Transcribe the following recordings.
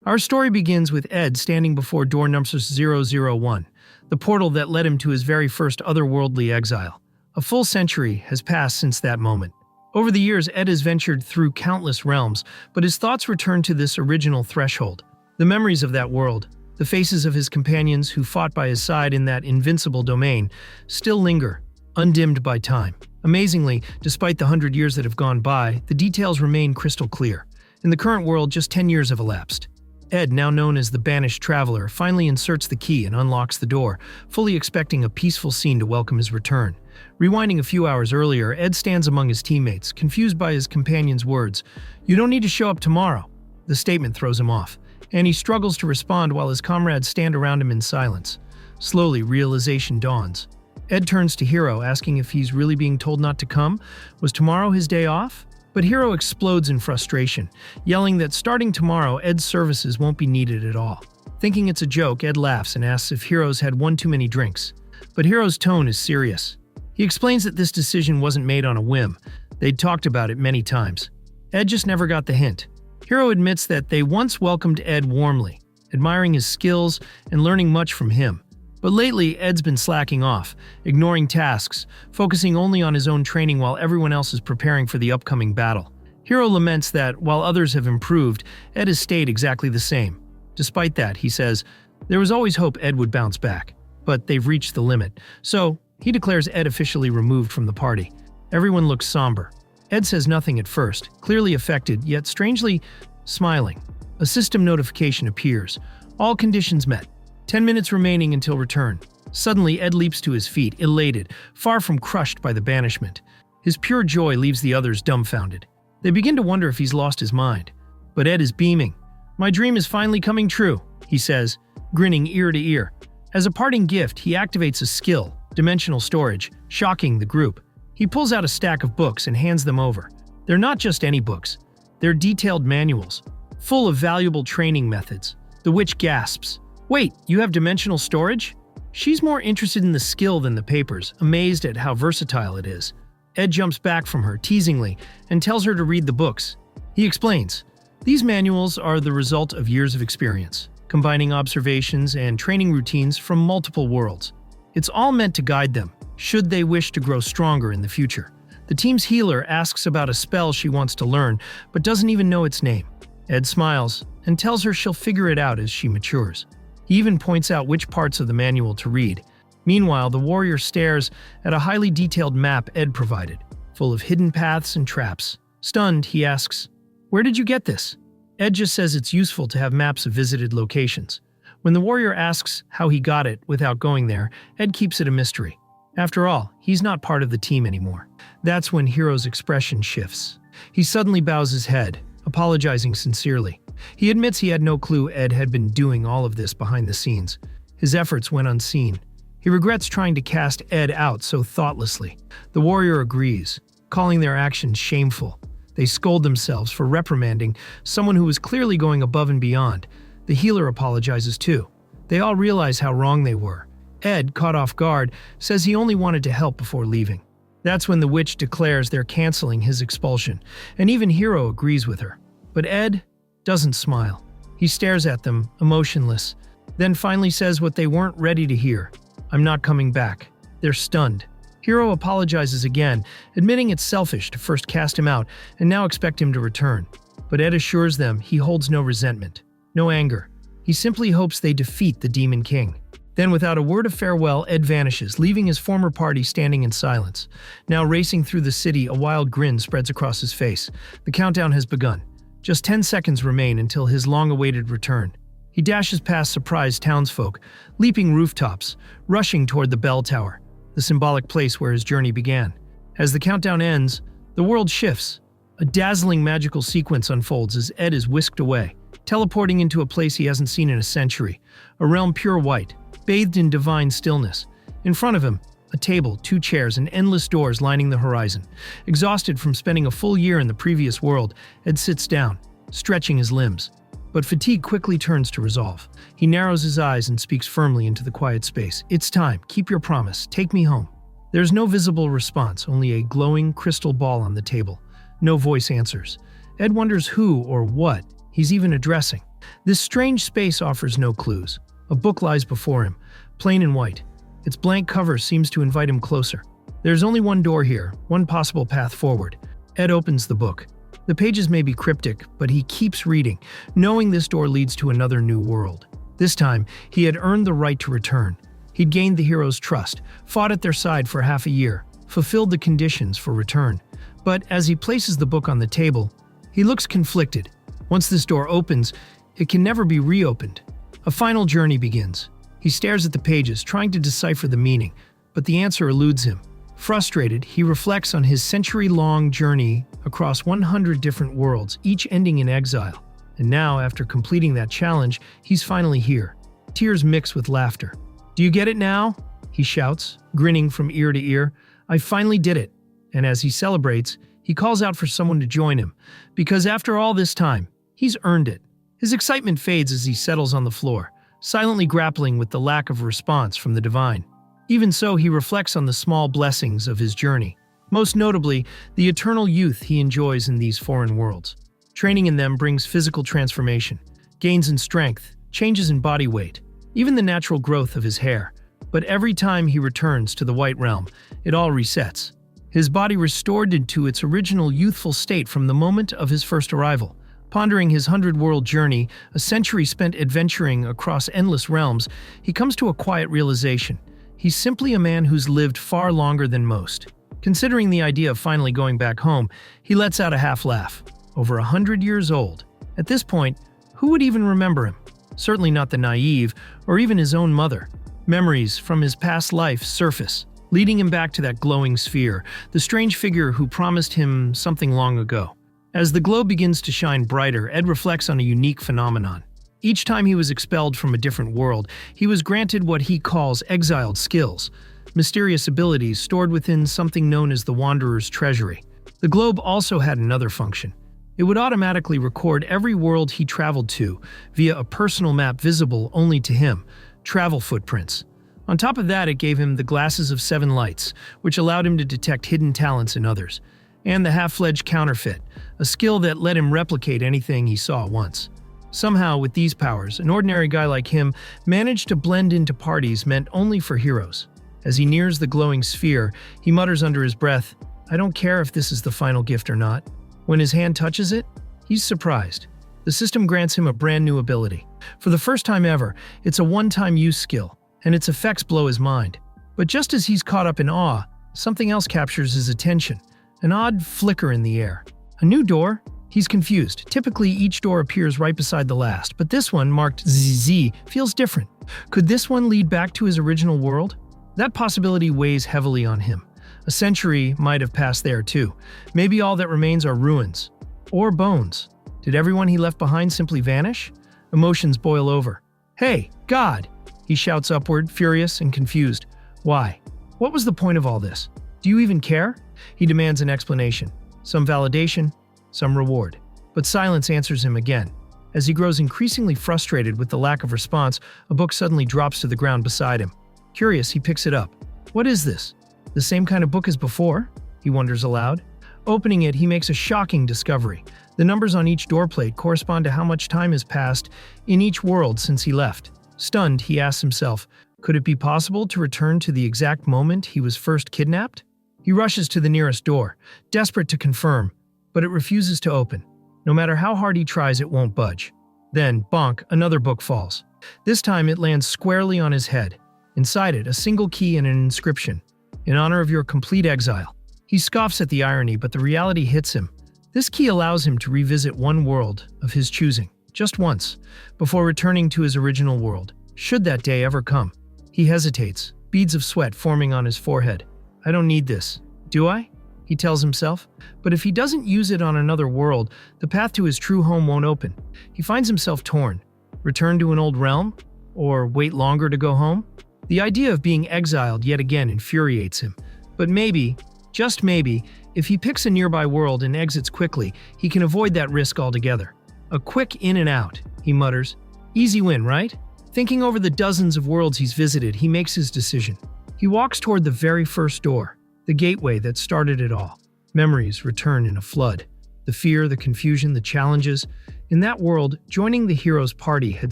Our story begins with Ed standing before door number 001, the portal that led him to his very first otherworldly exile. A full century has passed since that moment. Over the years, Ed has ventured through countless realms, but his thoughts return to this original threshold. The memories of that world, the faces of his companions who fought by his side in that invincible domain, still linger, undimmed by time. Amazingly, despite the 100 years that have gone by, the details remain crystal clear. In the current world, just 10 years have elapsed. Ed, now known as the Banished Traveler, finally inserts the key and unlocks the door, fully expecting a peaceful scene to welcome his return. Rewinding a few hours earlier, Ed stands among his teammates, confused by his companion's words. "You don't need to show up tomorrow." The statement throws him off, and he struggles to respond while his comrades stand around him in silence. Slowly, realization dawns. Ed turns to Hiro, asking if he's really being told not to come. Was tomorrow his day off? But Hiro explodes in frustration, yelling that starting tomorrow, Ed's services won't be needed at all. Thinking it's a joke, Ed laughs and asks if Hiro's had one too many drinks. But Hiro's tone is serious. He explains that this decision wasn't made on a whim. They'd talked about it many times. Ed just never got the hint. Hiro admits that they once welcomed Ed warmly, admiring his skills and learning much from him. But lately, Ed's been slacking off, ignoring tasks, focusing only on his own training while everyone else is preparing for the upcoming battle. Hiro laments that, while others have improved, Ed has stayed exactly the same. Despite that, he says, there was always hope Ed would bounce back, but they've reached the limit. So, he declares Ed officially removed from the party. Everyone looks somber. Ed says nothing at first, clearly affected, yet strangely smiling. A system notification appears. All conditions met. 10 minutes remaining until return. Suddenly, Ed leaps to his feet, elated, far from crushed by the banishment. His pure joy leaves the others dumbfounded. They begin to wonder if he's lost his mind. But Ed is beaming. "My dream is finally coming true," he says, grinning ear to ear. As a parting gift, he activates a skill, dimensional storage, shocking the group. He pulls out a stack of books and hands them over. They're not just any books. They're detailed manuals, full of valuable training methods. The witch gasps. "Wait, you have dimensional storage?" She's more interested in the skill than the papers, amazed at how versatile it is. Ed jumps back from her, teasingly, and tells her to read the books. He explains, "These manuals are the result of years of experience, combining observations and training routines from multiple worlds. It's all meant to guide them, should they wish to grow stronger in the future." The team's healer asks about a spell she wants to learn, but doesn't even know its name. Ed smiles and tells her she'll figure it out as she matures. He even points out which parts of the manual to read. Meanwhile, the warrior stares at a highly detailed map Ed provided, full of hidden paths and traps. Stunned, he asks, "Where did you get this?" Ed just says it's useful to have maps of visited locations. When the warrior asks how he got it without going there, Ed keeps it a mystery. After all, he's not part of the team anymore. That's when Hiro's expression shifts. He suddenly bows his head, apologizing sincerely. He admits he had no clue Ed had been doing all of this behind the scenes. His efforts went unseen. He regrets trying to cast Ed out so thoughtlessly. The warrior agrees, calling their actions shameful. They scold themselves for reprimanding someone who was clearly going above and beyond. The healer apologizes too. They all realize how wrong they were. Ed, caught off guard, says he only wanted to help before leaving. That's when the witch declares they're canceling his expulsion, and even Hiro agrees with her. But Ed doesn't smile. He stares at them, emotionless, then finally says what they weren't ready to hear. "I'm not coming back." They're stunned. Hiro apologizes again, admitting it's selfish to first cast him out and now expect him to return. But Ed assures them he holds no resentment, no anger. He simply hopes they defeat the Demon King. Then, without a word of farewell, Ed vanishes, leaving his former party standing in silence. Now racing through the city, a wild grin spreads across his face. The countdown has begun. Just 10 seconds remain until his long-awaited return. He dashes past surprised townsfolk, leaping rooftops, rushing toward the bell tower, the symbolic place where his journey began. As the countdown ends, the world shifts. A dazzling magical sequence unfolds as Ed is whisked away, teleporting into a place he hasn't seen in a century, a realm pure white, bathed in divine stillness. In front of him, a table, 2 chairs, and endless doors lining the horizon. Exhausted from spending a full year in the previous world, Ed sits down, stretching his limbs. But fatigue quickly turns to resolve. He narrows his eyes and speaks firmly into the quiet space. "It's time. Keep your promise. Take me home." There's no visible response, only a glowing crystal ball on the table. No voice answers. Ed wonders who or what he's even addressing. This strange space offers no clues. A book lies before him, plain and white. Its blank cover seems to invite him closer. There's only one door here, one possible path forward. Ed opens the book. The pages may be cryptic, but he keeps reading, knowing this door leads to another new world. This time, he had earned the right to return. He'd gained the hero's trust, fought at their side for half a year, fulfilled the conditions for return. But as he places the book on the table, he looks conflicted. Once this door opens, it can never be reopened. A final journey begins. He stares at the pages, trying to decipher the meaning, but the answer eludes him. Frustrated, he reflects on his century-long journey across 100 different worlds, each ending in exile. And now, after completing that challenge, he's finally here. Tears mix with laughter. "Do you get it now?" he shouts, grinning from ear to ear. "I finally did it." And as he celebrates, he calls out for someone to join him, because after all this time, he's earned it. His excitement fades as he settles on the floor, silently grappling with the lack of response from the divine. Even so, he reflects on the small blessings of his journey, most notably the eternal youth he enjoys in these foreign worlds. Training in them brings physical transformation, gains in strength, changes in body weight, even the natural growth of his hair. But every time he returns to the White Realm, it all resets. His body restored into its original youthful state from the moment of his first arrival. Pondering his 100-world journey, a century spent adventuring across endless realms, he comes to a quiet realization. He's simply a man who's lived far longer than most. Considering the idea of finally going back home, he lets out a half laugh. Over 100 years old. At this point, who would even remember him? Certainly not the naive, or even his own mother. Memories from his past life surface, leading him back to that glowing sphere, the strange figure who promised him something long ago. As the glow begins to shine brighter, Ed reflects on a unique phenomenon. Each time he was expelled from a different world, he was granted what he calls exiled skills, mysterious abilities stored within something known as the Wanderer's Treasury. The globe also had another function. It would automatically record every world he traveled to via a personal map visible only to him, travel footprints. On top of that, it gave him the Glasses of Seven Lights, which allowed him to detect hidden talents in others, and the half-fledged counterfeit, a skill that let him replicate anything he saw once. Somehow, with these powers, an ordinary guy like him managed to blend into parties meant only for heroes. As he nears the glowing sphere, he mutters under his breath, "I don't care if this is the final gift or not." When his hand touches it, he's surprised. The system grants him a brand new ability. For the first time ever, it's a one-time use skill, and its effects blow his mind. But just as he's caught up in awe, something else captures his attention, an odd flicker in the air. A new door? He's confused. Typically, each door appears right beside the last, but this one, marked ZZ, feels different. Could this one lead back to his original world? That possibility weighs heavily on him. A century might have passed there too. Maybe all that remains are ruins. Or bones. Did everyone he left behind simply vanish? Emotions boil over. "Hey, God!" he shouts upward, furious and confused. Why? What was the point of all this? Do you even care? He demands an explanation. Some validation, some reward. But silence answers him again. As he grows increasingly frustrated with the lack of response, a book suddenly drops to the ground beside him. Curious, he picks it up. What is this? The same kind of book as before? He wonders aloud. Opening it, he makes a shocking discovery. The numbers on each doorplate correspond to how much time has passed in each world since he left. Stunned, he asks himself, could it be possible to return to the exact moment he was first kidnapped? He rushes to the nearest door, desperate to confirm, but it refuses to open. No matter how hard he tries, it won't budge. Then, bonk, another book falls. This time it lands squarely on his head. Inside it, a single key and an inscription. In honor of your complete exile. He scoffs at the irony, but the reality hits him. This key allows him to revisit one world of his choosing, just once, before returning to his original world, should that day ever come. He hesitates, beads of sweat forming on his forehead. I don't need this, do I? He tells himself. But if he doesn't use it on another world, the path to his true home won't open. He finds himself torn. Return to an old realm? Or wait longer to go home? The idea of being exiled yet again infuriates him. But maybe, just maybe, if he picks a nearby world and exits quickly, he can avoid that risk altogether. A quick in and out, he mutters. Easy win, right? Thinking over the dozens of worlds he's visited, he makes his decision. He walks toward the very first door, the gateway that started it all. Memories return in a flood. The fear, the confusion, the challenges. In that world, joining the hero's party had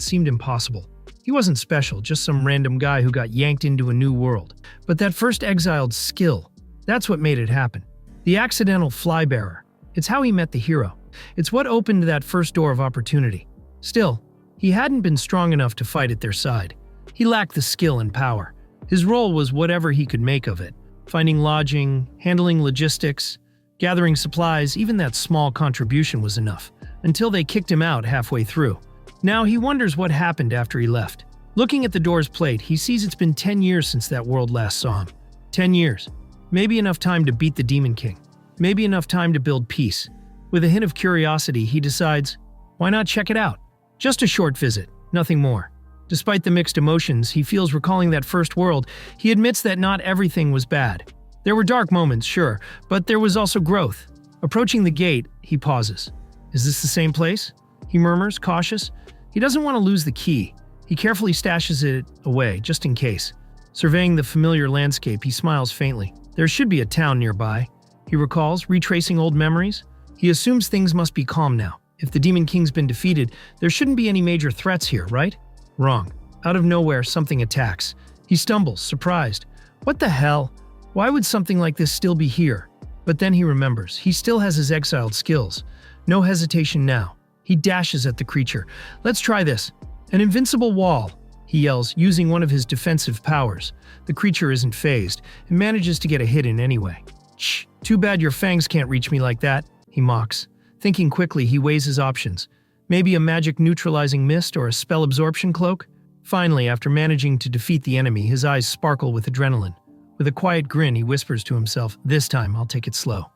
seemed impossible. He wasn't special, just some random guy who got yanked into a new world. But that first exiled skill, that's what made it happen. The accidental flybearer. It's how he met the hero. It's what opened that first door of opportunity. Still, he hadn't been strong enough to fight at their side. He lacked the skill and power. His role was whatever he could make of it. Finding lodging, handling logistics, gathering supplies, even that small contribution was enough, until they kicked him out halfway through. Now he wonders what happened after he left. Looking at the door's plate, he sees it's been 10 years since that world last saw him. 10 years. Maybe enough time to beat the Demon King. Maybe enough time to build peace. With a hint of curiosity, he decides, why not check it out? Just a short visit, nothing more. Despite the mixed emotions he feels recalling that first world, he admits that not everything was bad. There were dark moments, sure, but there was also growth. Approaching the gate, he pauses. Is this the same place? He murmurs, cautious. He doesn't want to lose the key. He carefully stashes it away, just in case. Surveying the familiar landscape, he smiles faintly. There should be a town nearby. He recalls, retracing old memories. He assumes things must be calm now. If the Demon King's been defeated, there shouldn't be any major threats here, right? Wrong. Out of nowhere, something attacks. He stumbles, surprised. What the hell? Why would something like this still be here? But then he remembers. He still has his exiled skills. No hesitation now. He dashes at the creature. Let's try this. An invincible wall, he yells, using one of his defensive powers. The creature isn't phased and manages to get a hit in anyway. Shh, too bad your fangs can't reach me like that, he mocks. Thinking quickly, he weighs his options. Maybe a magic neutralizing mist or a spell absorption cloak? Finally, after managing to defeat the enemy, his eyes sparkle with adrenaline. With a quiet grin, he whispers to himself, this time I'll take it slow.